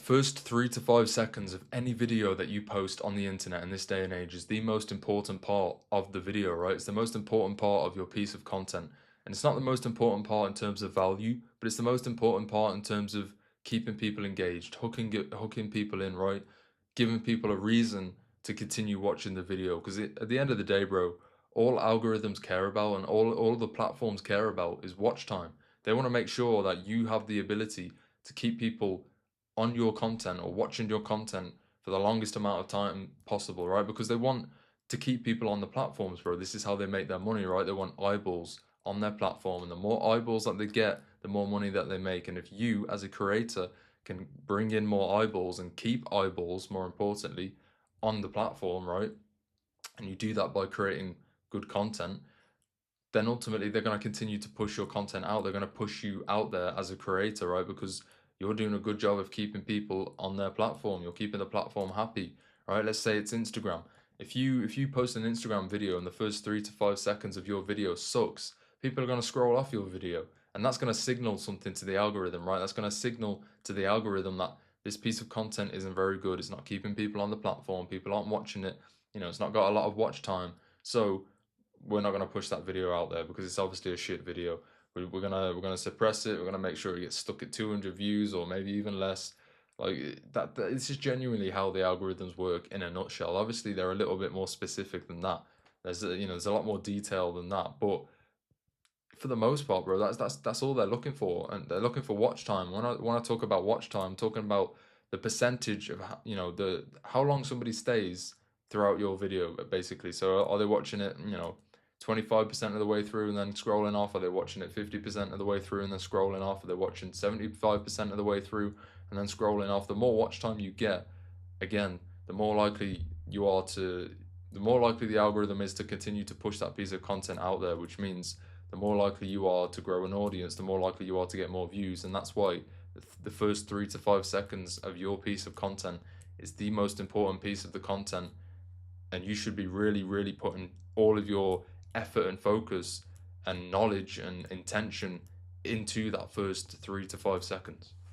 First 3 to 5 seconds of any video that you post on the internet in this day and age is the most important part of the video, right? It's the most important part of your piece of content. And it's not the most important part in terms of value, but it's the most important part in terms of keeping people engaged, hooking people in, right? Giving people a reason to continue watching the video. Because at the end of the day, bro, all algorithms care about and all the platforms care about is watch time. They want to make sure that you have the ability to keep people on your content or watching your content for the longest amount of time possible, right? Because they want to keep people on the platforms, bro. This is how they make their money, right? They want eyeballs on their platform, and the more eyeballs that they get, the more money that they make. And if you, as a creator, can bring in more eyeballs and keep eyeballs, more importantly, on the platform, right? And you do that by creating good content, then ultimately they're going to continue to push your content out. They're going to push you out there as a creator, right? Because you're doing a good job of keeping people on their platform. You're keeping the platform happy, right? Let's say it's Instagram. If you post an Instagram video and the first 3 to 5 seconds of your video sucks, people are going to scroll off your video, and that's going to signal something to the algorithm, right? That's going to signal to the algorithm that this piece of content isn't very good. It's not keeping people on the platform. People aren't watching it. It's not got a lot of watch time. So we're not going to push that video out there because it's obviously a shit video. We're gonna suppress it. We're gonna make sure it gets stuck at 200 views or maybe even less. Like that it's just genuinely how the algorithms work in a nutshell. Obviously, they're a little bit more specific than that. There's a lot more detail than that. But for the most part, bro, that's all they're looking for, and they're looking for watch time. When I talk about watch time, I'm talking about the percentage of the how long somebody stays throughout your video, basically. So are they watching it, 25% of the way through and then scrolling off? Are they watching it 50% of the way through and then scrolling off? Are they watching 75% of the way through and then scrolling off? The more watch time you get, again, the more likely you are to, the more likely the algorithm is to continue to push that piece of content out there, which means the more likely you are to grow an audience, the more likely you are to get more views. And that's why the first 3 to 5 seconds of your piece of content is the most important piece of the content. And you should be really, really putting all of your effort and focus and knowledge and intention into that first 3 to 5 seconds.